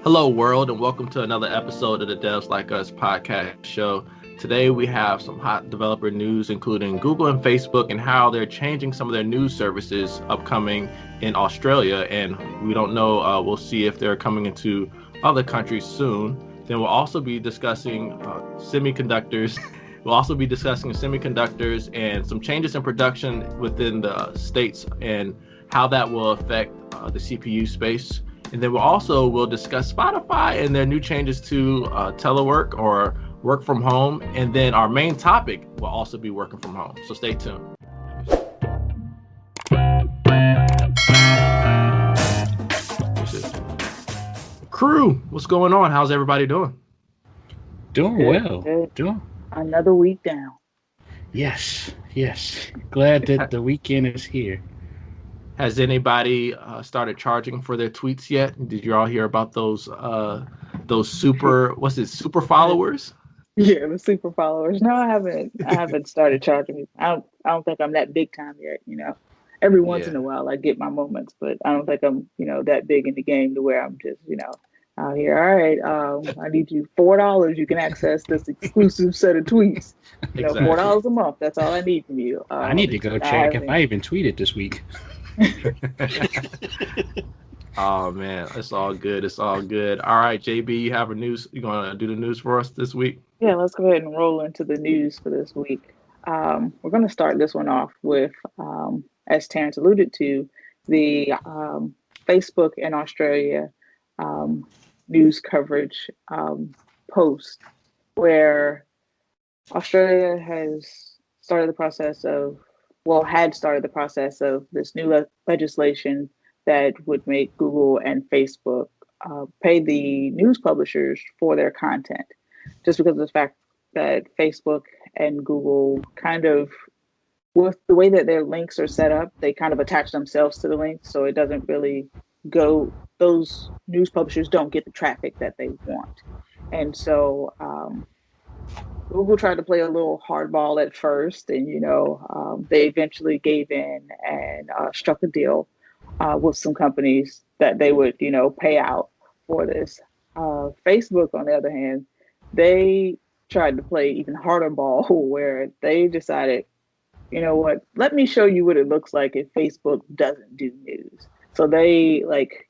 Hello, world, and welcome to another episode of the Devs Like Us podcast show. Today, we have some hot developer news, including Google and Facebook, and how they're changing some of their news services upcoming in Australia. And we don't know, we'll see if they're coming into other countries soon. Then we'll also be discussing semiconductors. We'll also be discussing semiconductors and some changes in production within the states and how that will affect the CPU space. And then we'll discuss Spotify and their new changes to telework or work from home. And then our main topic will also be working from home. So stay tuned. Crew, what's going on? How's everybody doing? Doing well. Doing another week down. Yes. Glad that the weekend is here. Has anybody started charging for their tweets yet? Did you all hear about those super followers? Yeah, the super followers. No, I haven't started charging. I don't think I'm that big time yet. Every once in a while I get my moments, but I don't think I'm that big in the game to where I'm just out here. All right, I need you $4. You can access this exclusive set of tweets. Exactly. $4 a month. That's all I need from you. I need to go check if I even tweeted this week. Oh man, it's all good. All right, JB, you have you gonna do the news for us this week? Yeah, let's go ahead and roll into the news for this week. We're going to start this one off with, as Terrence alluded to, the Facebook in Australia news coverage post, where Australia had started the process of this new legislation that would make Google and Facebook pay the news publishers for their content, just because of the fact that Facebook and Google kind of, with the way that their links are set up, they kind of attach themselves to the links, so it doesn't really go, those news publishers don't get the traffic that they want. And so Google tried to play a little hardball at first, and they eventually gave in and struck a deal with some companies that they would pay out for this. Facebook, on the other hand, they tried to play even harder ball, where they decided, let me show you what it looks like if Facebook doesn't do news. So they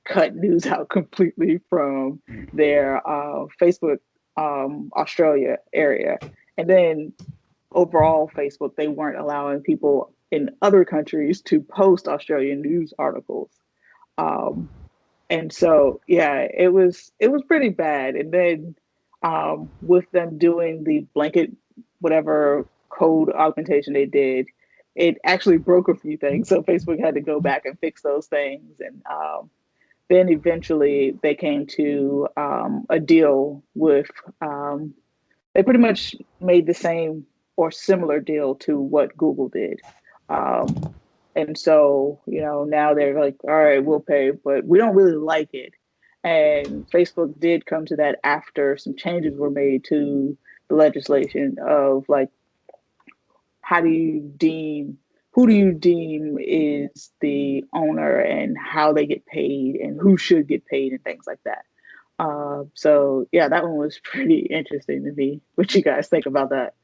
cut news out completely from their Facebook Australia area. And then overall Facebook, they weren't allowing people in other countries to post Australian news articles. And so, yeah, it was pretty bad. And then with them doing the blanket, whatever code augmentation they did, it actually broke a few things. So Facebook had to go back and fix those things. And then eventually they came to a deal with, they pretty much made the same or similar deal to what Google did. And so, now they're like, all right, we'll pay, but we don't really like it. And Facebook did come to that after some changes were made to the legislation of who do you deem is the owner and how they get paid and who should get paid and things like that. So yeah, that one was pretty interesting to me. What you guys think about that?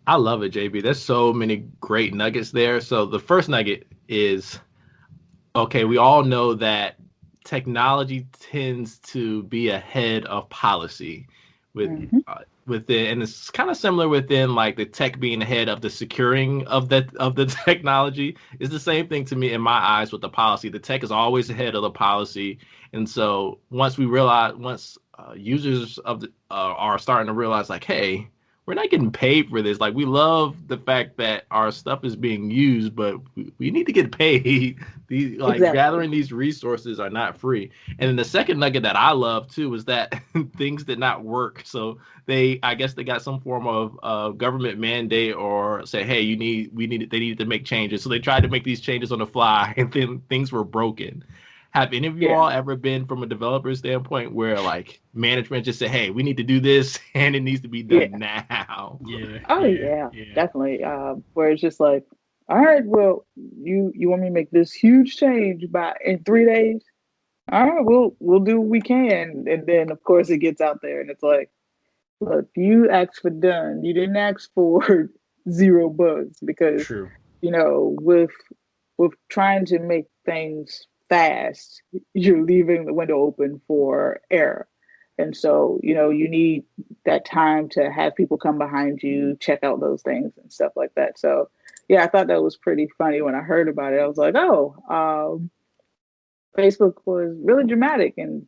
I love it, JB. There's so many great nuggets there. So the first nugget is, okay, we all know that technology tends to be ahead of policy within, and it's kind of similar within the tech being ahead of the securing of the technology. It's the same thing to me in my eyes with the policy. The tech is always ahead of the policy, and so once users of are starting to realize hey, we're not getting paid for this. We love the fact that our stuff is being used, but we need to get paid. These exactly. Gathering these resources are not free. And then the second nugget that I love too is that things did not work. So I guess they got some form of government mandate or say, hey, they needed to make changes. So they tried to make these changes on the fly, and then things were broken. Have any of you all ever been from a developer standpoint where management just said, hey, we need to do this and it needs to be done now? Yeah. Oh yeah, definitely. Where it's just all right, well, you want me to make this huge change in 3 days? all right, we'll do what we can. And then of course it gets out there and it's like, look, you asked for done. You didn't ask for zero bugs because, True. with trying to make things fast, you're leaving the window open for error. And so, you need that time to have people come behind you, check out those things and stuff like that. So, yeah, I thought that was pretty funny when I heard about it. I was like, oh, Facebook was really dramatic and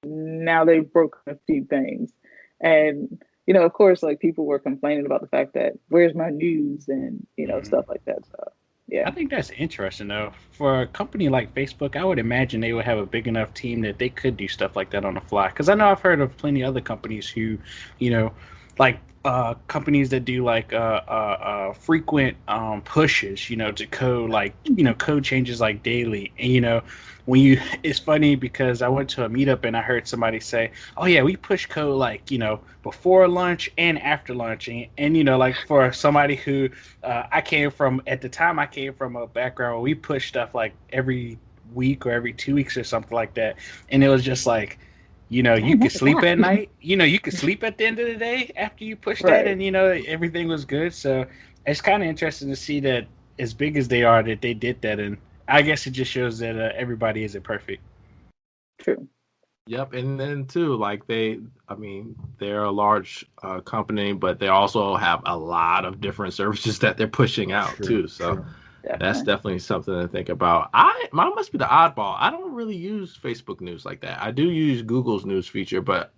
now they've broken a few things. And, of course, like people were complaining about the fact that where's my news and, Mhm. stuff like that. So, yeah. I think that's interesting though. For a company like Facebook, I would imagine they would have a big enough team that they could do stuff like that on the fly. Because I know I've heard of plenty of other companies who, you know, like companies that do like frequent pushes, to code, like code changes like daily. And when it's funny because I went to a meetup and I heard somebody say, "Oh yeah, we push code like before lunch and after lunch," and like for somebody who I came from at the time, I came from a background where we push stuff like every week or every 2 weeks or something like that, and it was just like, you Dang, could what's sleep at that? night. You could sleep at the end of the day after you push that, Right. and everything was good. So it's kind of interesting to see that as big as they are, that they did that, and I guess it just shows that everybody isn't perfect. True. Yep, and then too, like I mean, they're a large company, but they also have a lot of different services that they're pushing out True, too. So true. that's Definitely. definitely something to think about. Mine must be the oddball. I don't really use Facebook News like that. I do use Google's news feature, but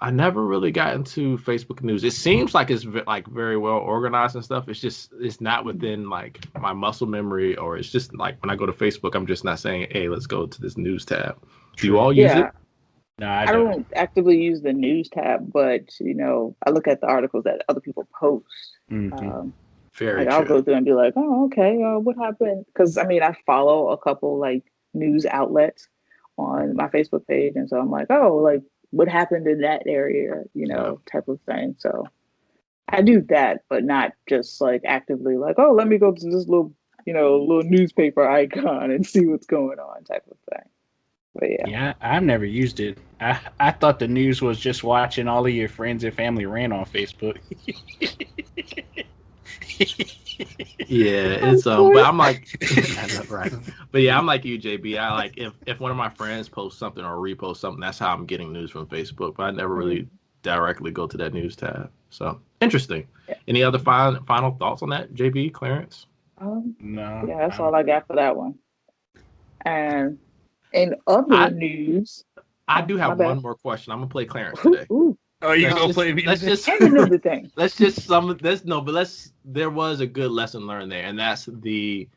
I never really got into Facebook News. It seems like it's like very well organized and stuff. It's not within like my muscle memory, or it's just like when I go to Facebook, I'm just not saying, "Hey, let's go to this news tab." Do you True. all use Yeah. it? No, I I don't. don't actively use the news tab, but I look at the articles that other people post. Hmm. Um, Very like I'll true. go through and be like, oh, okay, what happened? Because I mean, I follow a couple like news outlets on my Facebook page, and so I'm like, oh, like what happened in that area, Yeah. type of thing. So I do that, but not just like actively like, oh, let me go to this little newspaper icon and see what's going on, type of thing. But yeah. Yeah, I've never used it. I thought the news was just watching all of your friends and family rant on Facebook. Yeah, Of it's but course. I'm like, I know, right? But yeah, I'm like you, JB. I like if one of my friends posts something or repost something, that's how I'm getting news from Facebook. But I never really Mm, directly go to that news tab. So interesting. yeah. Any other final thoughts on that, JB, Clarence? Um, No, yeah, that's I'm. all I got for that one. And in other I news, I oh, do my have bad. one more question. I'm gonna play Clarence Ooh, today. ooh, Oh, you Let's gonna just play me let's today? just and another thing. let's just some let's no, but let's there was a good lesson learned there, and that's the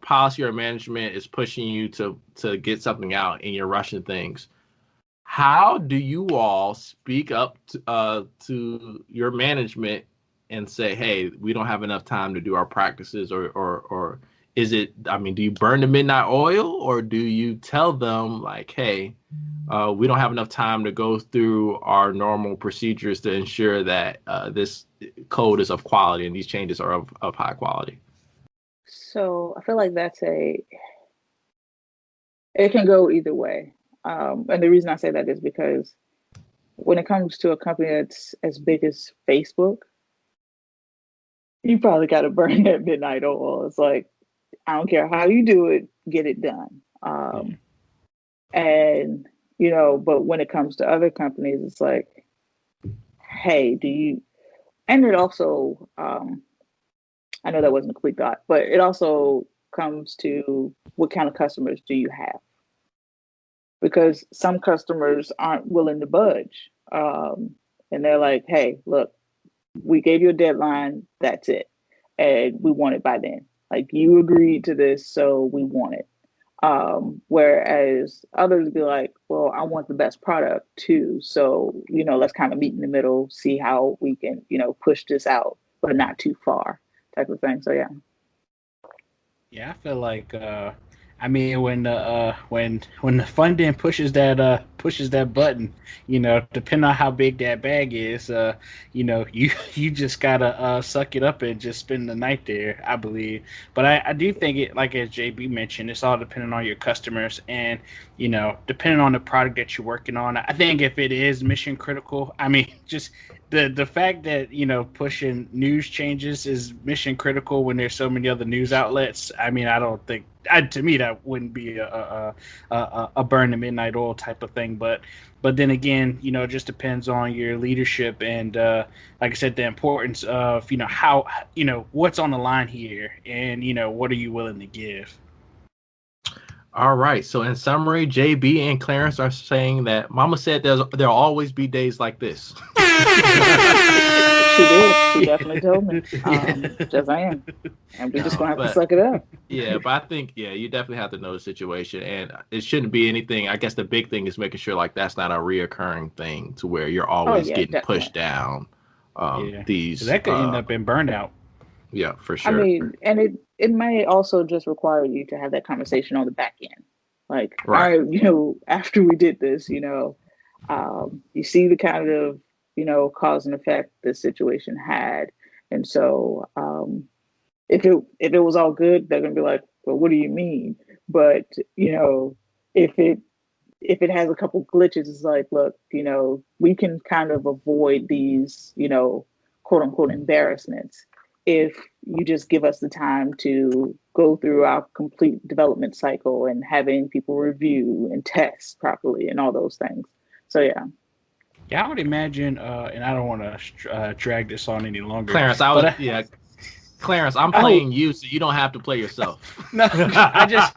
policy or management is pushing you to get something out and you're rushing things. How do you all speak up to your management and say, hey, we don't have enough time to do our practices, or is it, I mean, do you burn the midnight oil, or do you tell them like, hey, we don't have enough time to go through our normal procedures to ensure that this code is of quality and these changes are of high quality? So I feel like it can go either way. And the reason I say that is because when it comes to a company that's as big as Facebook, you probably got to burn that midnight oil. It's like, I don't care how you do it, get it done. Yeah. And, but when it comes to other companies, it's like, hey, and it also, I know that wasn't a complete thought, but it also comes to what kind of customers do you have? Because some customers aren't willing to budge. And they're like, hey, look, we gave you a deadline, that's it. And we want it by then. Like you agreed to this, so we want it. Whereas others be like, well, I want the best product too. So, let's kind of meet in the middle, see how we can, push this out, but not too far type of thing. So yeah. Yeah, I feel like I mean when the funding pushes that pushes that button, depending on how big that bag is, you just gotta suck it up and just spend the night there, I believe. But I do think it, like as JB mentioned, it's all depending on your customers and depending on the product that you're working on. I think if it is mission critical, I mean, just the fact that pushing news changes is mission critical when there's so many other news outlets. I mean, I don't think to me that wouldn't be a burn the midnight oil type of thing. But then again, it just depends on your leadership and like I said, the importance of how what's on the line here and what are you willing to give. All right. So in summary, JB and Clarence are saying that Mama said there'll always be days like this. She did. She definitely told me. Just I am. And we're just gonna have to suck it up. Yeah, but I think you definitely have to know the situation, and it shouldn't be anything. I guess the big thing is making sure like that's not a reoccurring thing to where you're always getting definitely pushed down. These that could end up in burnout. Yeah, for sure. I mean, and it may also just require you to have that conversation on the back end. Like, right. After we did this, you see the kind of, cause and effect this situation had. And so if it was all good, they're gonna be like, well, what do you mean? But, if it has a couple glitches, it's like, look, we can kind of avoid these, quote unquote embarrassments if you just give us the time to go through our complete development cycle and having people review and test properly and all those things. So, yeah. Yeah, I would imagine, and I don't want to drag this on any longer. Clarence, Clarence, I'm playing you, so you don't have to play yourself. No, I just.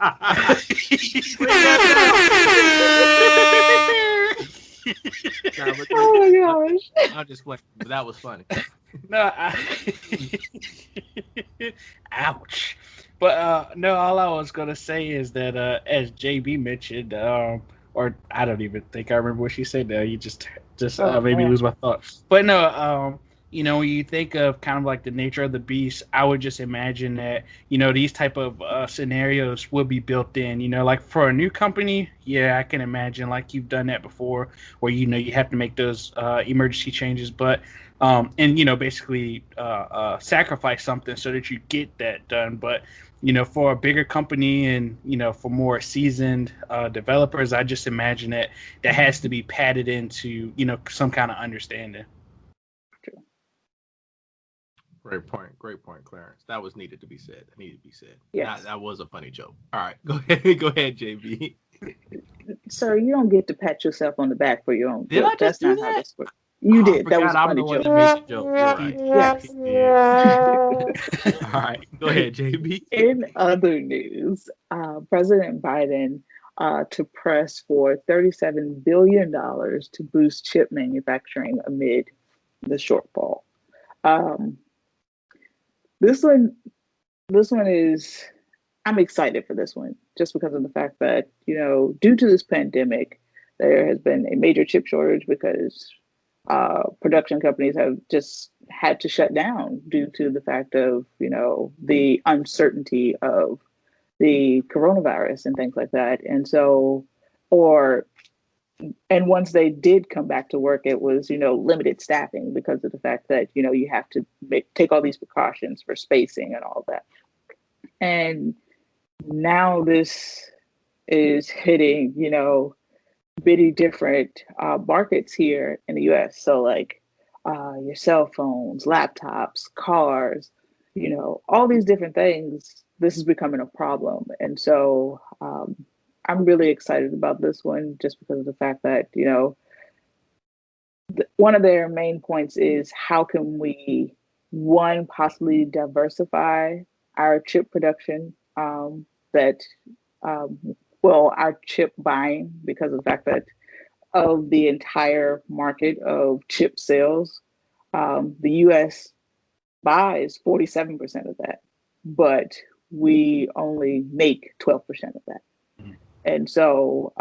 Oh my gosh! I'm just playing, but that was funny. No, ouch. But no, all I was gonna say is that as JB mentioned, or I don't even think I remember what she said. You just made me lose my thought. But no, when you think of kind of like the nature of the beast, I would just imagine that, these type of scenarios will be built in, like for a new company. Yeah, I can imagine like you've done that before where, you have to make those emergency changes, but basically sacrifice something so that you get that done. But, for a bigger company and, for more seasoned developers, I just imagine that has to be padded into, some kind of understanding. Great point, Clarence. That was needed to be said. It needed to be said. Yes. That was a funny joke. All right, go ahead, JB. Sir, you don't get to pat yourself on the back for your own joke. I just do that? How this works. You did. That was a funny joke. That joke. Right. Yes. All right, go ahead, JB. In other news, President Biden to press for $37 billion to boost chip manufacturing amid the shortfall. This one is, I'm excited for this one just because of the fact that, due to this pandemic, there has been a major chip shortage because production companies have just had to shut down due to the fact of, the uncertainty of the coronavirus and things like that. And so, and once they did come back to work, it was, limited staffing because of the fact that, you have to take all these precautions for spacing and all that. And now this is hitting, bitty different markets here in the US. So like your cell phones, laptops, cars, all these different things, this is becoming a problem. And so I'm really excited about this one just because of the fact that, one of their main points is how can we, one, possibly diversify our chip production, our chip buying, because of the fact that of the entire market of chip sales, the US buys 47% of that, but we only make 12% of that. And so,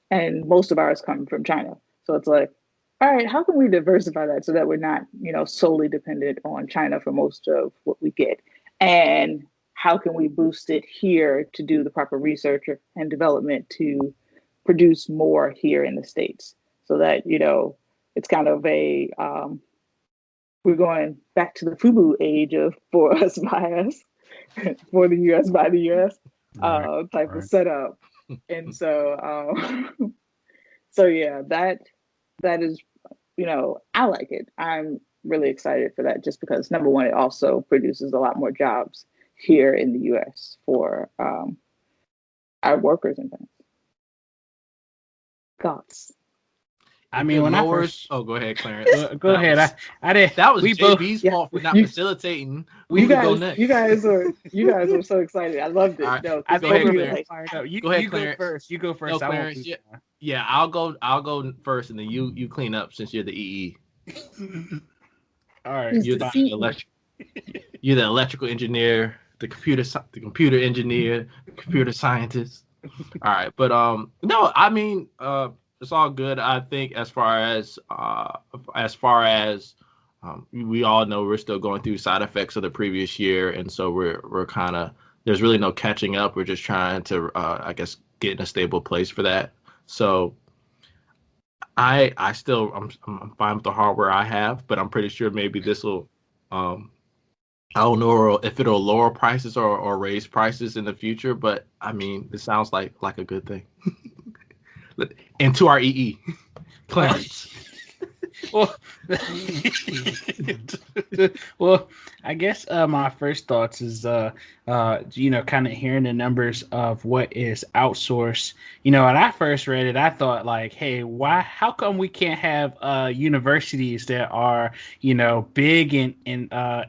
and most of ours come from China. So it's like, all right, how can we diversify that so that we're not, solely dependent on China for most of what we get? And how can we boost it here to do the proper research and development to produce more here in the States, so that it's kind of a we're going back to the FUBU age of for us by us, for the US by the US type of setup. And so so yeah, that is, I like it. I'm really excited for that, just because number one, it also produces a lot more jobs here in the US for our workers and things. Thoughts? I mean, when I first... Oh, go ahead, Clarence. Go ahead. I didn't. That was JB's fault for not facilitating. You guys were so excited. I loved it. Right. No, go ahead, Clarence. You Clarence. go first. You go first. No, Clarence. Yeah, I'll go first, and then you clean up since you're the EE. All right. You're the electrical engineer, the computer engineer, the computer scientist. All right, but no, I mean, it's all good. I think as far as we all know, we're still going through side effects of the previous year, and so we're kind of, there's really no catching up. We're just trying to I guess get in a stable place for that. So I'm fine with the hardware I have, but I'm pretty sure maybe this will I don't know if it'll lower prices or raise prices in the future, but I mean, it sounds like a good thing. And to our EE, Clarence. Well, well, I guess my first thoughts is kind of hearing the numbers of what is outsourced. When I first read it, I thought like, hey, how come we can't have universities that are big in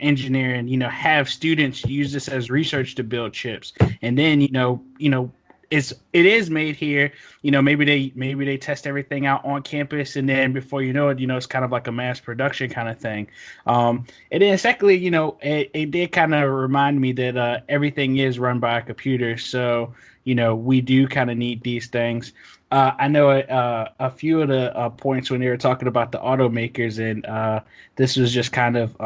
engineering, have students use this as research to build chips, and then it is made here. Maybe they test everything out on campus, and then before you know it, it's kind of like a mass production kind of thing. And then secondly, it did kind of remind me that everything is run by a computer, so we do kind of need these things. I know a few of the points when they were talking about the automakers, and this was just kind of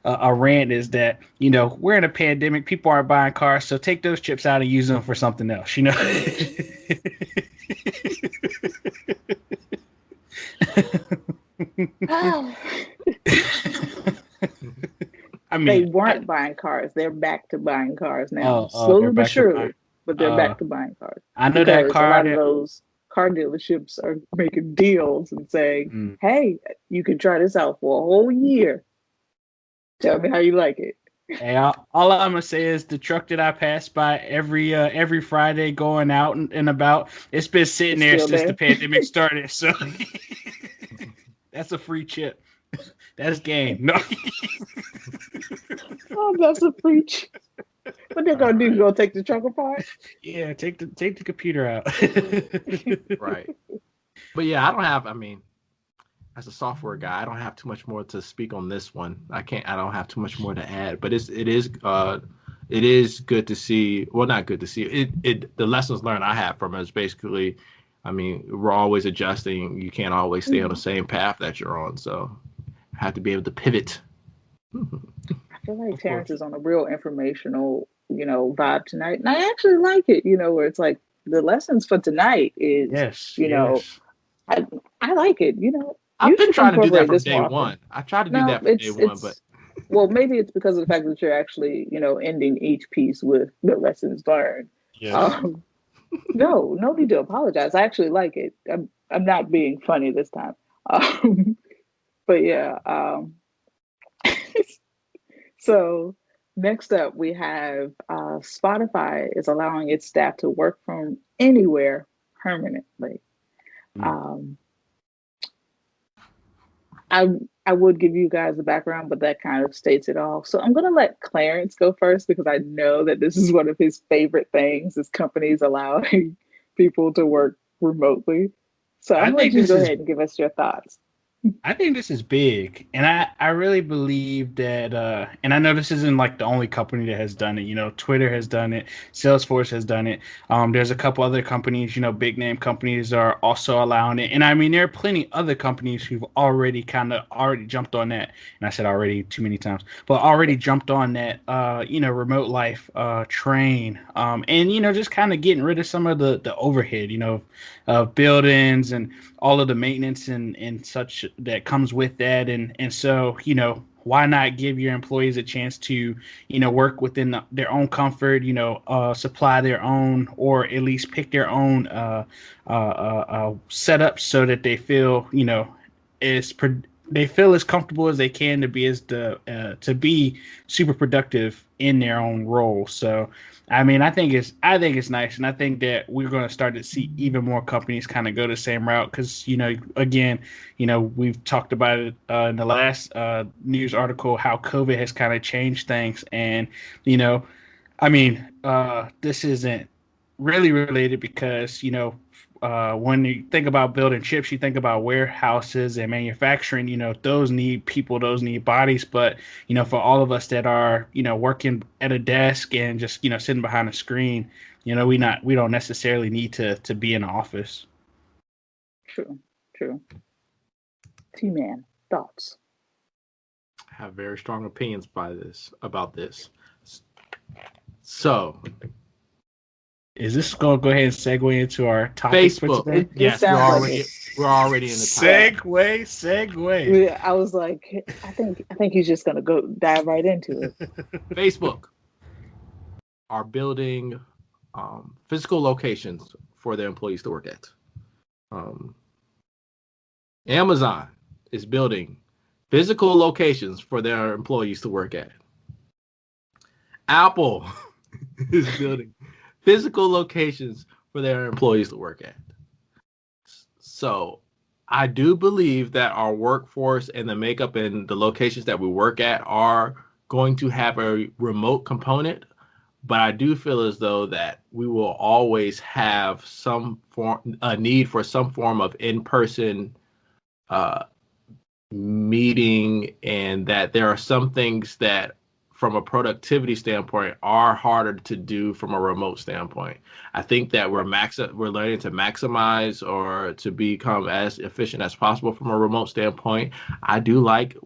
a rant, is that we're in a pandemic, people aren't buying cars, so take those chips out and use them for something else. I mean, they weren't buying cars; they're back to buying cars now, slowly but surely. But they're back to buying cars. I know that car. A lot of those car dealerships are making deals and saying, "Hey, you can try this out for a whole year. Tell me how you like it." Hey, all I'm gonna say is the truck that I pass by every Friday going out and about, it's been sitting there since the pandemic started. So that's a free chip. That's game. No. Oh, that's a free chip. What they're gonna do? Go take the truck apart? Yeah, take the computer out. Right. But yeah, as a software guy, I don't have too much more to speak on this one. I don't have too much more to add. But it is good to see. Well, not good to see. The lessons learned I have from it is basically, we're always adjusting. You can't always stay on the same path that you're on. So you have to be able to pivot. I feel like Terrence is on a real informational, vibe tonight. And I actually like it, where it's like the lessons for tonight is, yes. I like it, I've been trying to do that from day one. I tried to do that from day one, but... Well, maybe it's because of the fact that you're actually, ending each piece with the lessons learned. Yes. No need to apologize. I actually like it. I'm not being funny this time. But yeah, so next up, we have Spotify is allowing its staff to work from anywhere permanently. I would give you guys the background, but that kind of states it all. So I'm going to let Clarence go first, because I know that this is one of his favorite things, is companies allowing people to work remotely. So I'm going to let you go ahead and give us your thoughts. I think this is big, and I really believe that. And I know this isn't like the only company that has done it. You know, Twitter has done it, Salesforce has done it. There's a couple other companies, you know, big name companies are also allowing it, and I mean there are plenty other companies who've already already jumped on that. And I said already too many times, but already jumped on that. You know, remote life, train, and you know, just kind of getting rid of some of the overhead, you know, of buildings and all of the maintenance and such that comes with that. And so, you know, why not give your employees a chance to, you know, work within their own comfort, you know, supply their own, or at least pick their own setup so that they feel, you know, as they feel as comfortable as they can to be to be super productive in their own role. So, I mean, I think it's nice, and I think that we're going to start to see even more companies kind of go the same route because, you know, again, you know, we've talked about it in the last news article how COVID has kind of changed things, and you know, I mean, this isn't really related because, you know, when you think about building chips, you think about warehouses and manufacturing. You know, those need people, those need bodies. But you know, for all of us that are, you know, working at a desk and just, you know, sitting behind a screen, you know, we don't necessarily need to be in the office. True, true. T-Man, thoughts? I have very strong opinions about this. So Is this going to go ahead and segue into our topic for Facebook. today? Yes, we're already in the topic. Segue. Yeah, I was like, I think he's just gonna go dive right into it. Facebook are building physical locations for their employees to work at. Um, Amazon is building physical locations for their employees to work at. Apple is building physical locations for their employees to work at. So I do believe that our workforce and the makeup and the locations that we work at are going to have a remote component, but I do feel as though that we will always have a need for some form of in-person uh, meeting, and that there are some things that from a productivity standpoint are harder to do from a remote standpoint. I think that we're learning to maximize or to become as efficient as possible from a remote standpoint. I do like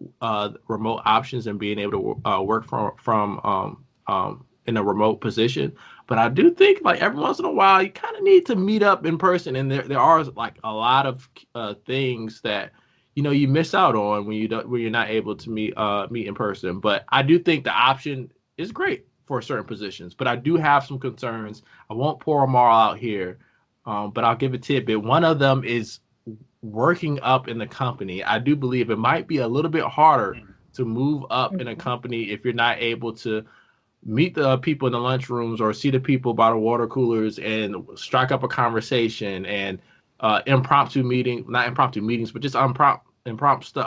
remote options and being able to work from in a remote position. But I do think like every once in a while you kind of need to meet up in person, and there are like a lot of things that you miss out on when you're not able to meet in person. But I do think the option is great for certain positions. But I do have some concerns. I won't pour them all out here, but I'll give a tidbit. One of them is working up in the company. I do believe it might be a little bit harder to move up in a company if you're not able to meet the people in the lunchrooms or see the people by the water coolers and strike up a conversation and not impromptu meetings, but just impromptu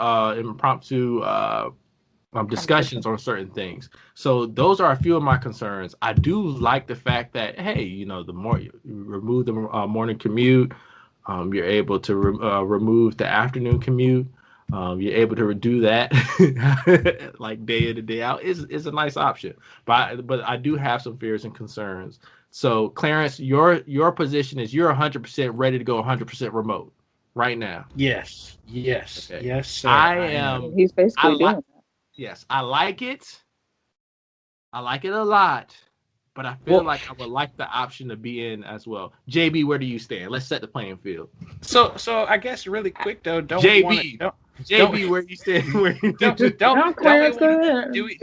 discussions on certain things. So those are a few of my concerns. I do like the fact that, hey, the more you remove the morning commute, you're able to remove the afternoon commute. You're able to do that like day in and day out is a nice option. But I do have some fears and concerns. So Clarence, your position is you're 100% ready to go 100% remote right now. Yes, Okay. yes, sir. I am. He's basically doing that. Yes, I like it. I like it a lot, but I feel like I would like the option to be in as well. JB, where do you stand? Let's set the playing field. So I guess really quick though, JB, where you stand?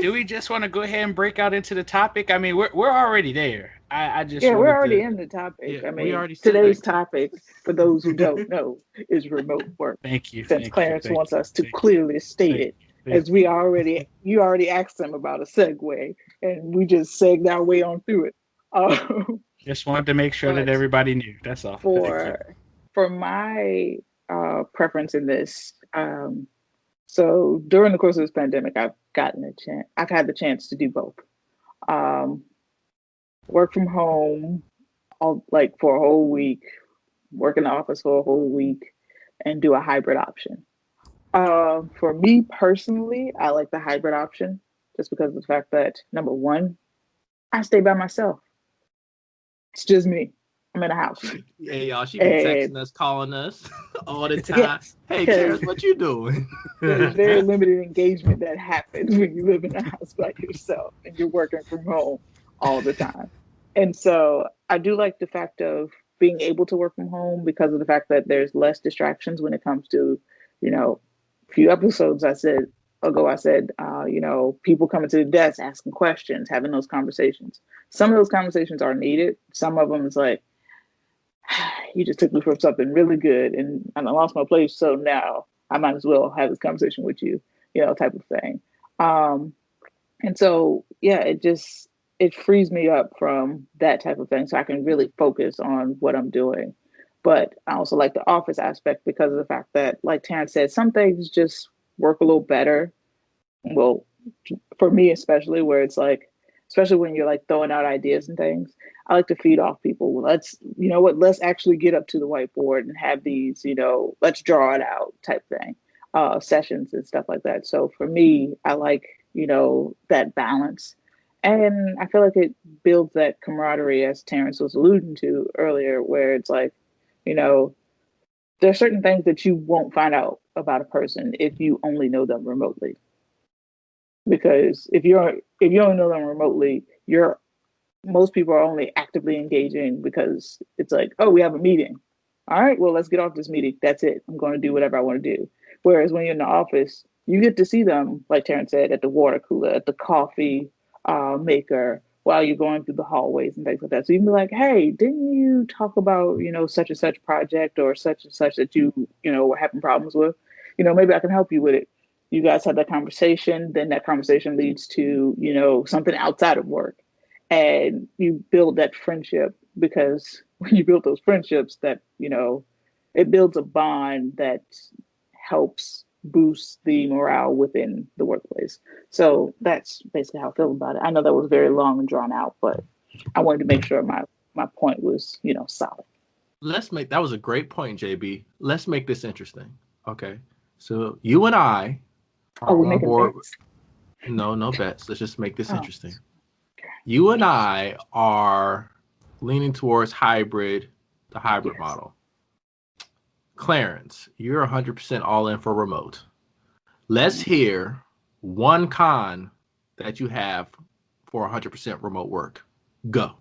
Do we just want to go ahead and break out into the topic? I mean, we're already there. I just we're already in the topic. Yeah, I mean, today's topic, for those who don't know, is remote work. Thank you. Since Clarence wants us to clearly state it, as you already asked him about a segue, and we just segged our way on through it. Just wanted to make sure that everybody knew. That's all. For my preference in this, so during the course of this pandemic, I've had the chance to do both. Work from home, for a whole week, work in the office for a whole week, and do a hybrid option. For me personally, I like the hybrid option just because of the fact that number one, I stay by myself. It's just me. I'm in a house. Yeah, y'all, she be And texting us, calling us all the time. yes, Hey, because Terrence, what you doing? there's very limited engagement that happens when you live in a house by yourself and you're working from home all the time. And so I do like the fact of being able to work from home because of the fact that there's less distractions when it comes to, a few episodes I said, people coming to the desk, asking questions, having those conversations. Some of those conversations are needed. Some of them is like, you just took me from something really good and I lost my place. So now I might as well have this conversation with you, type of thing. Um, and so, yeah, it frees me up from that type of thing. So I can really focus on what I'm doing. But I also like the office aspect because of the fact that, like Terrence said, some things just work a little better. Well, for me especially, where it's like, especially when you're like throwing out ideas and things, I like to feed off people. Let's actually get up to the whiteboard and have these, let's draw it out type thing, sessions and stuff like that. So for me, I like, that balance. And I feel like it builds that camaraderie, as Terrence was alluding to earlier, where it's like, you know, there are certain things that you won't find out about a person if you only know them remotely. Because if you only know them remotely, you're most people are only actively engaging because it's like, oh, we have a meeting. All right, well, let's get off this meeting. That's it. I'm going to do whatever I want to do. Whereas when you're in the office, you get to see them, like Terrence said, at the water cooler, at the coffee maker, while you're going through the hallways and things like that. So you can be like, hey, didn't you talk about, such and such project or such and such that you were having problems with? Maybe I can help you with it. You guys have that conversation, then that conversation leads to, something outside of work and you build that friendship because when you build those friendships that it builds a bond that helps boost the morale within the workplace. So that's basically how I feel about it. I know that was very long and drawn out, but I wanted to make sure my point was solid. That was a great point, JB. Let's make this interesting. Okay. So you and I Oh, are we're on making board. bets. No bets. Let's just make this Oh, interesting. You and I are leaning towards the hybrid yes. model. Clarence, you're 100% all in for remote. Let's hear one con that you have for 100% remote work. Go.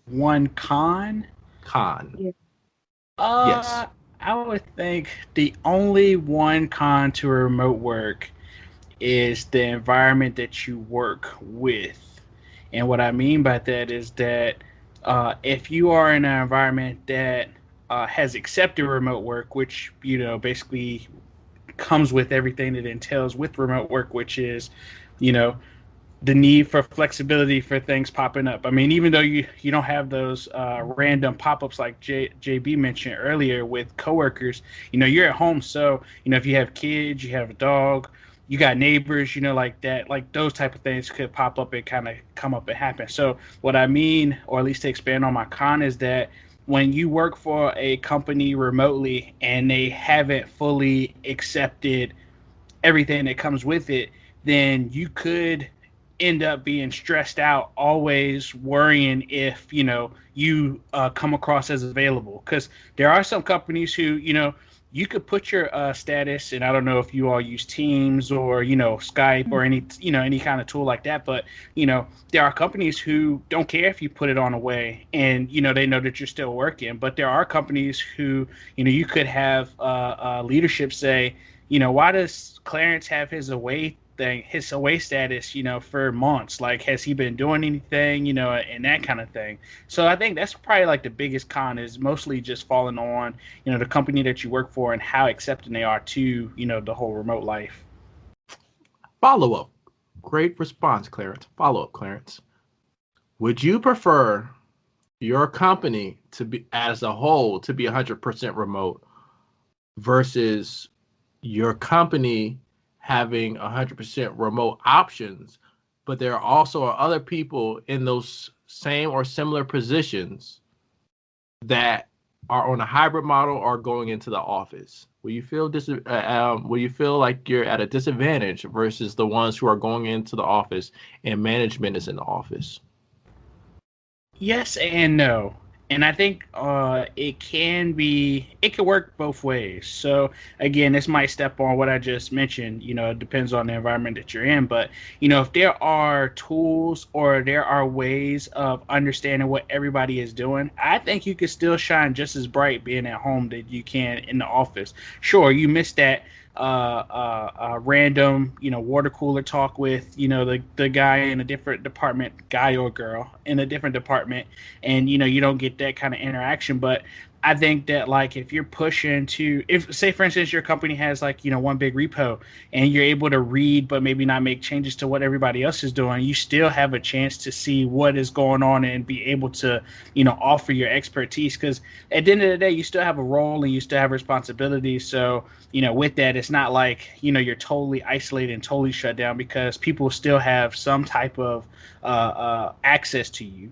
One con? Con. Yeah. Yes. I would think the only one con to remote work is the environment that you work with. And what I mean by that is that if you are in an environment that has accepted remote work, which basically comes with everything that entails with remote work, which is you know the need for flexibility for things popping up. I mean, even though you don't have those random pop-ups like JB mentioned earlier with coworkers, you're at home. So, if you have kids, you have a dog, you got neighbors, like that, like those type of things could pop up and kind of come up and happen. So what I mean, or at least to expand on my con, is that when you work for a company remotely and they haven't fully accepted everything that comes with it, then you could end up being stressed out, always worrying if you come across as available. Because there are some companies who you could put your status, and I don't know if you all use Teams or Skype or any kind of tool like that, but there are companies who don't care if you put it on away, and they know that you're still working. But there are companies who you could have leadership say, why does Clarence have his away status, for months? Like, has he been doing anything, and that kind of thing. So I think that's probably like the biggest con, is mostly just falling on, the company that you work for and how accepting they are to, the whole remote life. Follow up. Great response, Clarence. Follow up, Clarence. Would you prefer your company to be, as a whole, to be 100% remote versus your company having 100% remote options, but there are also other people in those same or similar positions that are on a hybrid model or going into the office? Will you feel will you feel like you're at a disadvantage versus the ones who are going into the office and management is in the office? Yes and no. And I think it can work both ways. So again, this might step on what I just mentioned. It depends on the environment that you're in. But if there are tools or there are ways of understanding what everybody is doing, I think you can still shine just as bright being at home that you can in the office. Sure, you missed that random, water cooler talk with, the guy in a different department, guy or girl in a different department, and you don't get that kind of interaction. But I think that, like, if you're pushing to, if say for instance your company has, like, one big repo and you're able to read but maybe not make changes to what everybody else is doing, you still have a chance to see what is going on and be able to offer your expertise, because at the end of the day you still have a role and you still have responsibilities. So with that, it's not like you're totally isolated and totally shut down, because people still have some type of access to you.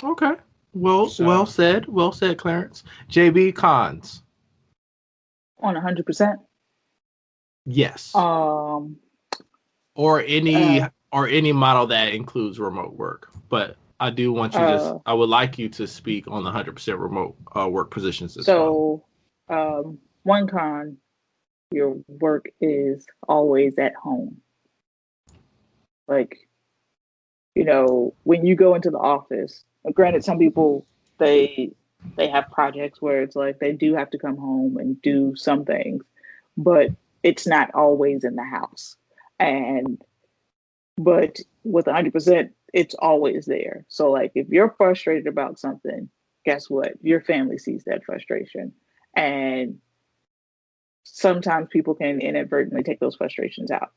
Okay. Well, So, well said, Clarence. JB, cons? On 100%. Yes. Um, Or any model that includes remote work. But I do want you I would like you to speak on the 100% remote work positions as well. So, one con, your work is always at home. Like, when you go into the office, granted, some people, they have projects where it's like they do have to come home and do some things, but it's not always in the house. And but with 100%, it's always there. So like if you're frustrated about something, guess what? Your family sees that frustration. And sometimes people can inadvertently take those frustrations out.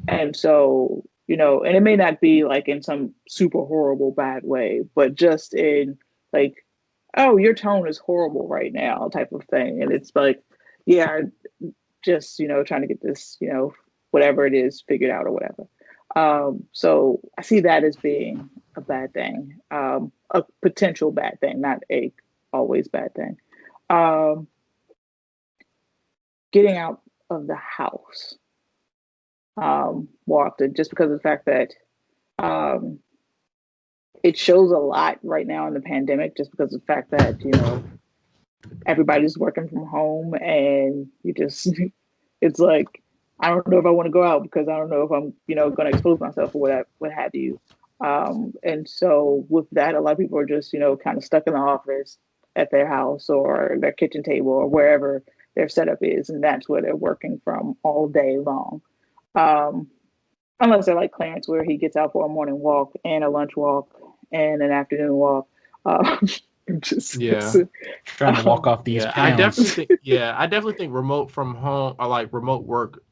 And so, and it may not be like in some super horrible bad way, but just in like, oh, your tone is horrible right now type of thing. And it's like, yeah, just, trying to get this, whatever it is figured out or whatever. So I see that as being a bad thing, a potential bad thing, not a always bad thing. Um, Getting out of the house more often, just because of the fact that um, it shows a lot right now in the pandemic, just because of the fact that everybody's working from home, and you just it's like, I don't know if I want to go out because I don't know if I'm going to expose myself or what have you. And so with that, a lot of people are just kind of stuck in the office at their house or their kitchen table or wherever their setup is, and that's where they're working from all day long. Um, Unless they're like Clarence, where he gets out for a morning walk and a lunch walk and an afternoon walk. Um, just Yeah. Trying to walk off these pounds. I definitely think remote from home or like remote work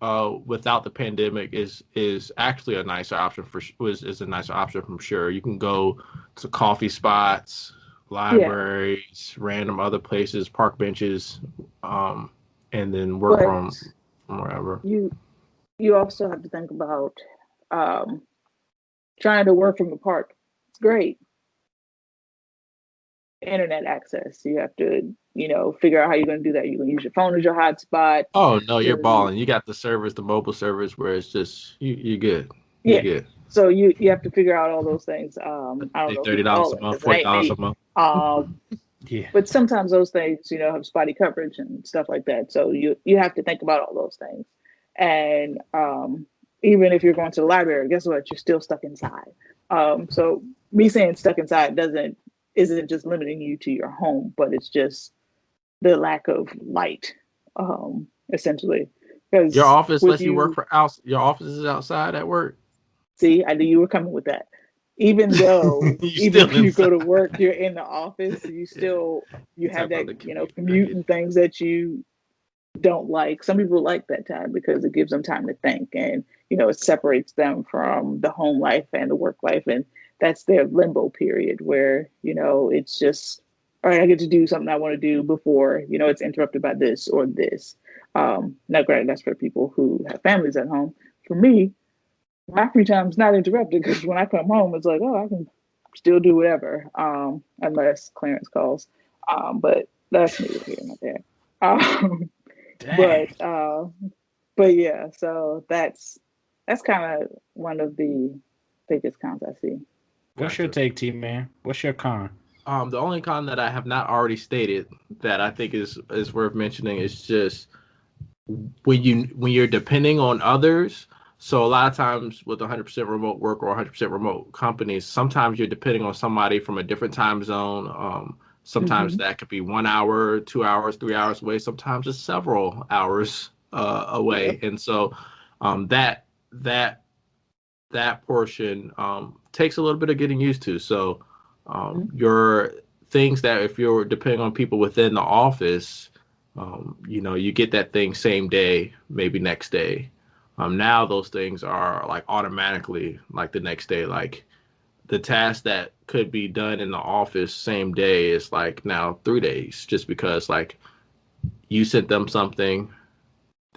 without the pandemic is actually a nicer option is a nicer option from sure. You can go to coffee spots, libraries, random other places, park benches, and then work from wherever. You also have to think about trying to work from the park. It's great. Internet access. You have to, figure out how you're going to do that. You can use your phone as your hotspot. Oh no, you're balling. You got the service, the mobile service, where it's just you're good. You're good. So you have to figure out all those things. I don't know. $30 a month, $40 a month. Yeah. But sometimes those things, have spotty coverage and stuff like that. So you have to think about all those things. And even if you're going to the library, guess what? You're still stuck inside. So me saying stuck inside isn't just limiting you to your home, but it's just the lack of light, essentially. Because your office lets you work your office is outside at work. See, I knew you were coming with that. Even though even if you go to work, you're in the office, you have that commute and things that you don't like. Some people like that time because it gives them time to think, and it separates them from the home life and the work life, and that's their limbo period where it's just, all right, I get to do something I want to do before it's interrupted by this or this. Now granted, that's for people who have families at home. For me, my free time is not interrupted because when I come home, it's like, oh, I can still do whatever, unless Clarence calls. But that's neither here nor there. Um, Dang. but but yeah, so that's kind of one of the biggest cons I see. What's your Gotcha. take, T man? What's your con? The only con that I have not already stated that I think is worth mentioning is just when you're depending on others. So a lot of times with 100% remote work or 100% remote companies, sometimes you're depending on somebody from a different time zone. Sometimes Hmm. that could be 1 hour, 2 hours, 3 hours away. Sometimes it's several hours away, Yep. and so that that portion takes a little bit of getting used to. So your things that if you're depending on people within the office, you get that thing same day, maybe next day. Now those things are like automatically like the next day. Like the task that could be done in the office same day is like now 3 days, just because like you sent them something,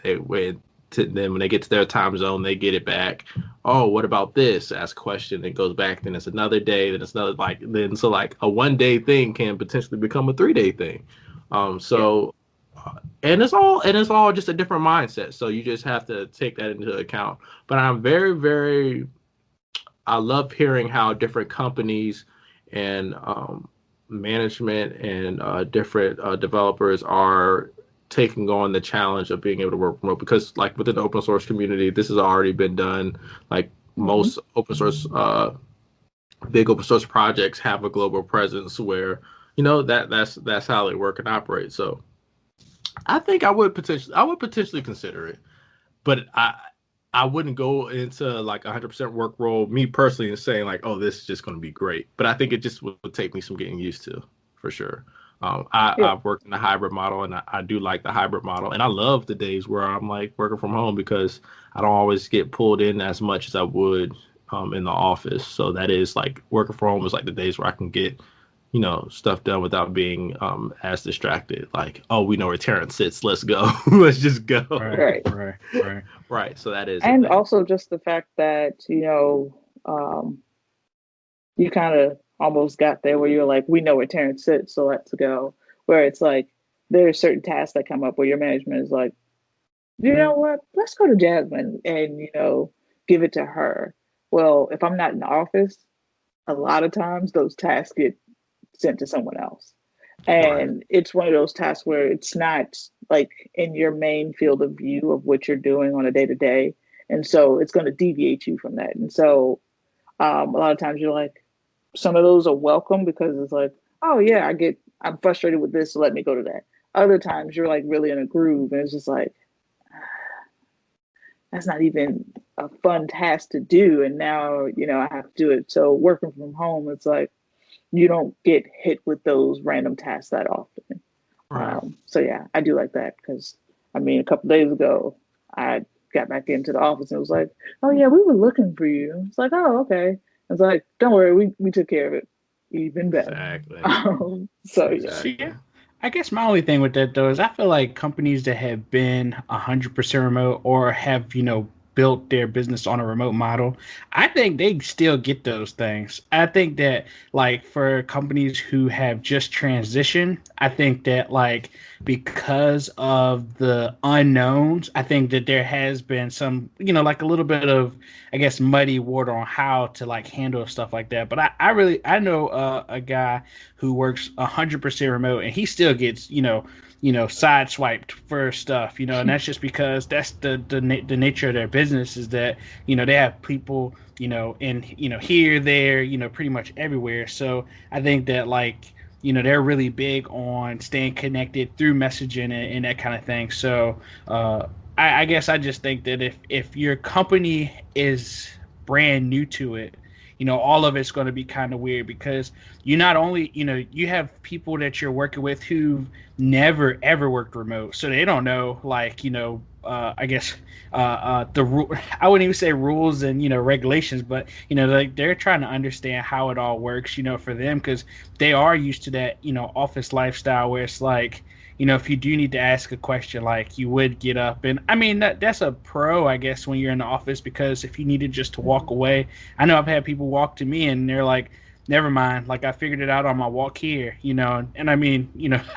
they went to them when they get to their time zone, they get it back. Oh, what about this? Ask a question, it goes back. Then it's another day. Then it's another like a 1 day thing can potentially become a 3 day thing. Yeah. So and it's all just a different mindset. So you just have to take that into account. But I'm very I love hearing how different companies and management and different developers are taking on the challenge of being able to work remote, because like within the open source community this has already been done. Like Hmm. most open source big open source projects have a global presence where that's how they work and operate. So I think I would potentially consider it, but I wouldn't go into like 100% work role, me personally, and saying like, oh, this is just going to be great. But I think it just would take me some getting used to, for sure. Yeah. I've worked in the hybrid model, and I do like the hybrid model, and I love the days where I'm like working from home because I don't always get pulled in as much as I would in the office. So that is like working from home is like the days where I can get stuff done without being as distracted. Like, oh, we know where Terrence sits. Let's go. Let's just go. Right, Right. right, right. Right. So that is a And thing. also just the fact that, you kind of almost got there where you're like, we know where Terrence sits, so let's go. Where it's like there are certain tasks that come up where your management is like, you know what, let's go to Jasmine and, give it to her. Well, if I'm not in the office, a lot of times those tasks get sent to someone else. Right. And it's one of those tasks where it's not like in your main field of view of what you're doing on a day to day. And so it's going to deviate you from that. And so a lot of times you're like, some of those are welcome because it's like, oh yeah, I'm frustrated with this, so let me go to that. Other times you're like really in a groove and it's just like, that's not even a fun task to do. And now, I have to do it. So working from home, it's like you don't get hit with those random tasks that often. Right. So yeah, I do like that because I mean, a couple days ago, I got back into the office and it was like, oh yeah, we were looking for you. It's like, oh okay. It's like, don't worry, we took care of it. Even better. Exactly. So yeah. See, Exactly. I guess my only thing with that though is I feel like companies that have been 100% remote or have built their business on a remote model, I think they still get those things. I think that like for companies who have just transitioned, I think that like because of the unknowns, I think that there has been some like a little bit of I guess muddy water on how to like handle stuff like that. But I know a guy who works 100% remote and he still gets sideswiped for stuff, and that's just because that's the nature of their business is that they have people in here, there, pretty much everywhere. So I think that like they're really big on staying connected through messaging and that kind of thing. So I guess I just think that if your company is brand new to it, all of it's going to be kind of weird because you not only you have people that you're working with who never ever worked remote, so they don't know like I guess the rule. I wouldn't even say rules and regulations, but like they're trying to understand how it all works, for them because they are used to that office lifestyle where it's like if you do need to ask a question, like you would get up. And I mean, that's a pro, I guess, when you're in the office, because if you needed just to walk away, I know I've had people walk to me and they're like, never mind. Like I figured it out on my walk here, And I mean,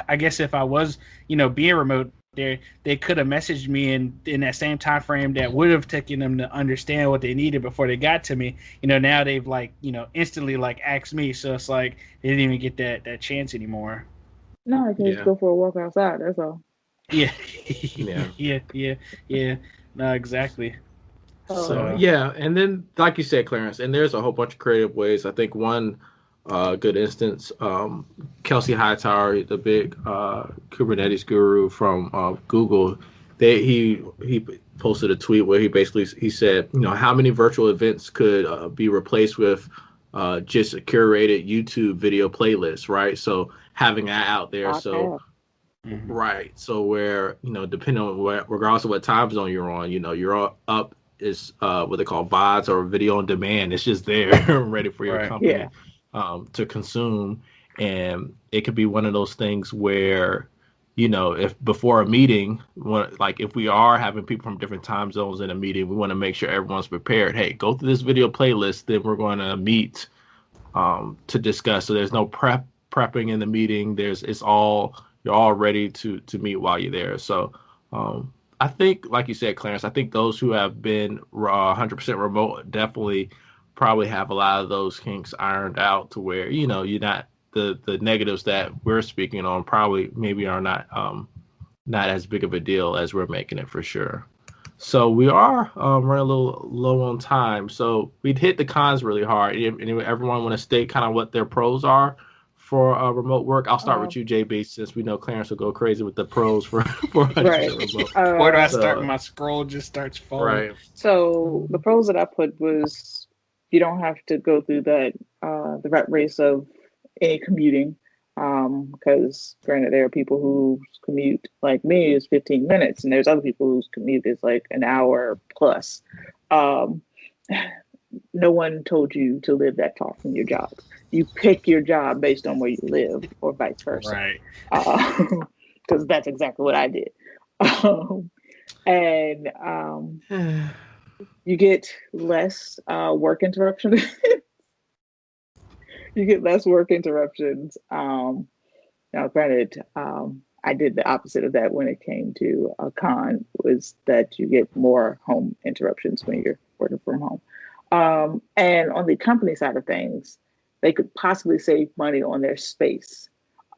I guess if I was, being remote, they could have messaged me in that same time frame that would have taken them to understand what they needed before they got to me. Now they've like, instantly like asked me. So it's like they didn't even get that chance anymore. No, I can just go for a walk outside. That's all. Yeah. Yeah. Yeah. No, exactly. So yeah, and then like you said, Clarence, and there's a whole bunch of creative ways. I think one good instance, Kelsey Hightower, the big Kubernetes guru from Google, he posted a tweet where he said, how many virtual events could be replaced with just a curated YouTube video playlist, right? So having that out there, right. So where depending on regardless of what time zone you're on, you're all up is what they call VODs or video on demand. It's just there ready for your company to consume. And it could be one of those things where, if before a meeting, if we are having people from different time zones in a meeting, we want to make sure everyone's prepared. Hey, go through this video playlist, then we're going to meet to discuss. So there's no prepping in the meeting. You're all ready to meet while you're there. So I think, like you said, Clarence, I think those who have been 100% remote definitely probably have a lot of those kinks ironed out to where, you're not the negatives that we're speaking on probably maybe are not as big of a deal as we're making it for sure. So we are running a little low on time. So we'd hit the cons really hard. Everyone want to state kind of what their pros are for remote work. I'll start with you, JB, since we know Clarence will go crazy with the pros for 100% remote. Where do I start? My scroll just starts falling. Right. So the pros that I put was you don't have to go through the rat race of any commuting, because granted there are people whose commute like me is 15 minutes, and there's other people whose commute is like an hour plus. No one told you to live that far from your job. You pick your job based on where you live, or vice versa. Right. Because that's exactly what I did. You get less work interruptions. You get less work interruptions. Now, granted, I did the opposite of that when it came to a con, was that you get more home interruptions when you're working from home. And on the company side of things, they could possibly save money on their space.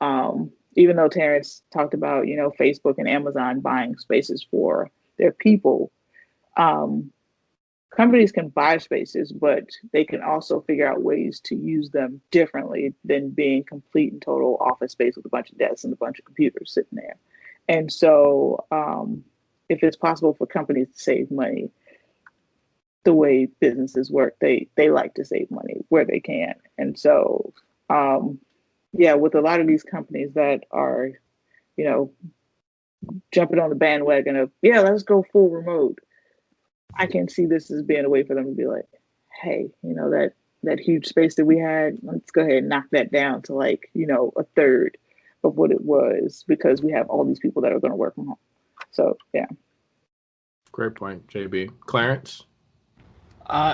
Even though Terrence talked about, Facebook and Amazon buying spaces for their people, companies can buy spaces, but they can also figure out ways to use them differently than being complete and total office space with a bunch of desks and a bunch of computers sitting there. And so if it's possible for companies to save money, the way businesses work, they like to save money where they can. And so, with a lot of these companies that are, jumping on the bandwagon of, let's go full remote, I can see this as being a way for them to be like, hey, that huge space that we had, let's go ahead and knock that down to like, a third of what it was, because we have all these people that are going to work from home. So, yeah. Great point, JB. Clarence?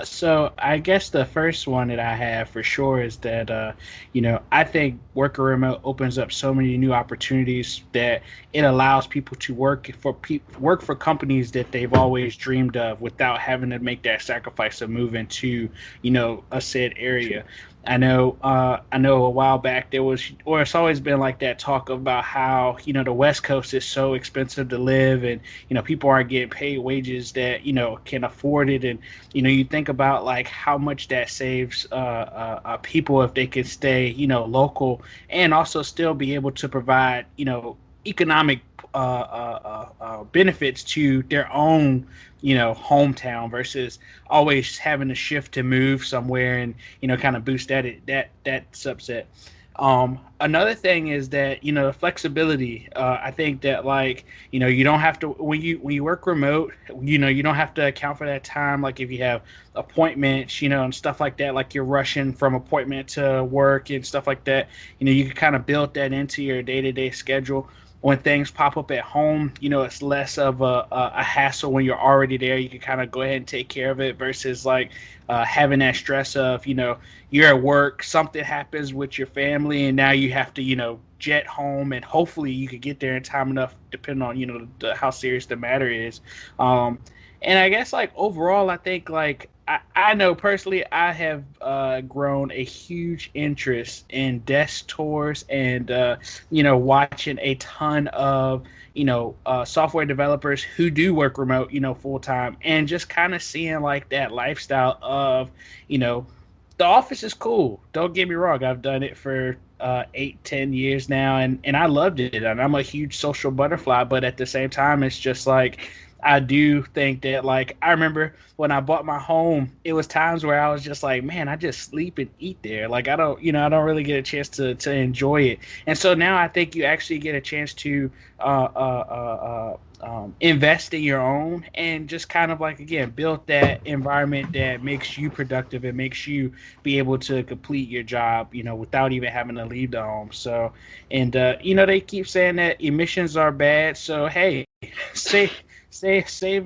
So I guess the first one that I have for sure is that, I think working remote opens up so many new opportunities that it allows people to work for companies that they've always dreamed of without having to make that sacrifice of moving to, a said area. I know a while back it's always been like that talk about how, the West Coast is so expensive to live, and, people aren't getting paid wages that, can afford it. And, you think about like how much that saves people if they could stay, local, and also still be able to provide, economic benefits to their own, hometown, versus always having to shift to move somewhere and, kind of boost that subset. Another thing is that, the flexibility. I think that like, you don't have to, when you work remote, you don't have to account for that time. Like if you have appointments, and stuff like that, like you're rushing from appointment to work and stuff like that, you can kind of build that into your day-to-day schedule. when things pop up at home, it's less of a hassle when you're already there. You can kind of go ahead and take care of it versus like having that stress of, you're at work, something happens with your family, and now you have to, jet home, and hopefully you could get there in time enough, depending on, how serious the matter is. And I guess like overall, I think like I know personally I have grown a huge interest in desk tours and watching a ton of software developers who do work remote full time, and just kind of seeing like that lifestyle of the office is cool. Don't get me wrong, I've done it for 8-10 years now, and I loved it, and I'm a huge social butterfly, but at the same time it's just like I do think that, like, I remember when I bought my home, it was times where I was just like, man, I just sleep and eat there. Like, I don't really get a chance to enjoy it. And so now I think you actually get a chance to invest in your own and just kind of like, again, build that environment that makes you productive and makes you be able to complete your job, without even having to leave the home. So, and, they keep saying that emissions are bad. So, hey, save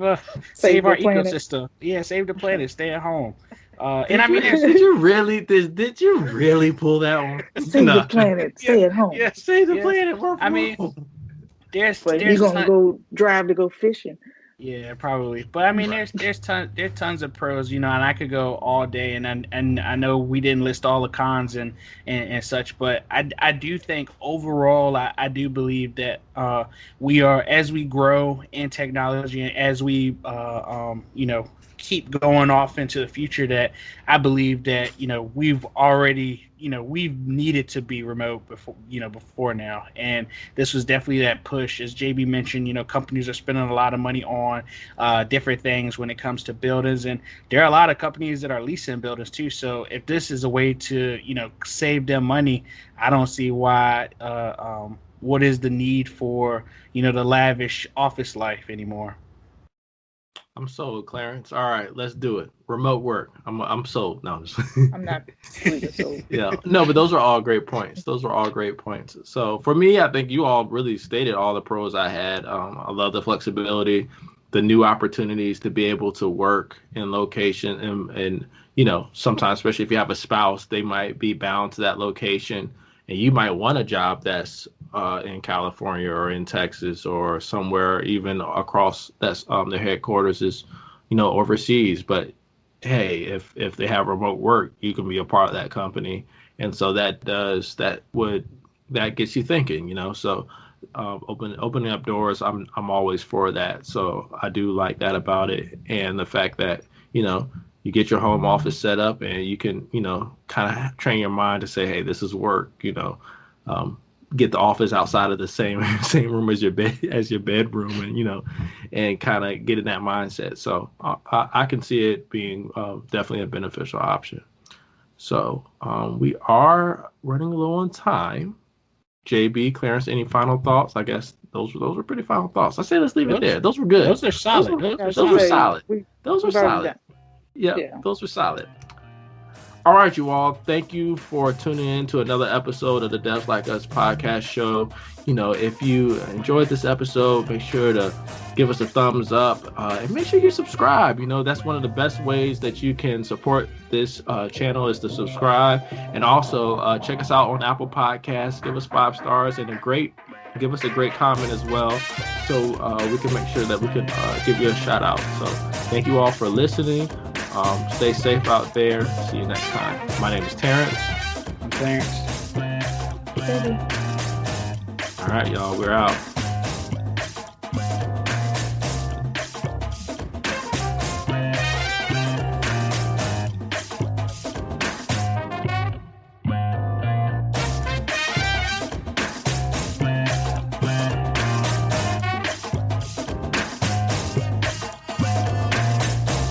our ecosystem. Yeah, save the planet. Stay at home. And I mean, did you really pull that one? Save the planet. Stay at home. Yeah, save the planet. I mean, there's gonna go drive to go fishing. Yeah, probably. But I mean, there's tons of pros, and I could go all day, and I know we didn't list all the cons and such, but I do think overall I do believe that we are, as we grow in technology and as we keep going off into the future, that I believe that we've already we've needed to be remote before now, and this was definitely that push. As JB mentioned, companies are spending a lot of money on different things when it comes to buildings, and there are a lot of companies that are leasing buildings too. So if this is a way to save them money, I don't see why what is the need for the lavish office life anymore. I'm sold, Clarence. All right, let's do it. Remote work. I'm sold. No, I'm not really sold. Yeah, no, but those are all great points. So for me, I think you all really stated all the pros I had. I love the flexibility, the new opportunities to be able to work in location, and sometimes, especially if you have a spouse, they might be bound to that location, and you might want a job that's in California or in Texas or somewhere even across that's their headquarters is overseas. But hey, if they have remote work, you can be a part of that company, and so that gets you thinking. So opening up doors, I'm always for that. So I do like that about it, and the fact that you get your home office set up and you can kind of train your mind to say, hey, this is work. Get the office outside of the same room as your bedroom, and kind of get in that mindset. So I can see it being definitely a beneficial option. So we are running low on time. JB, Clarence, any final thoughts? I guess those were pretty final thoughts. I say let's leave it there. Those were good. Those are solid. Those were solid. Those were solid. Yeah, those were solid. All right, you all. Thank you for tuning in to another episode of the Devs Like Us podcast show. If you enjoyed this episode, make sure to give us a thumbs up and make sure you subscribe. That's one of the best ways that you can support this channel is to subscribe. And also check us out on Apple Podcasts. Give us 5 stars and give us a great comment as well, so we can make sure that we can give you a shout out. So thank you all for listening. Stay safe out there. See you next time. My name is Terrence. I'm Clarence. All right, y'all. We're out.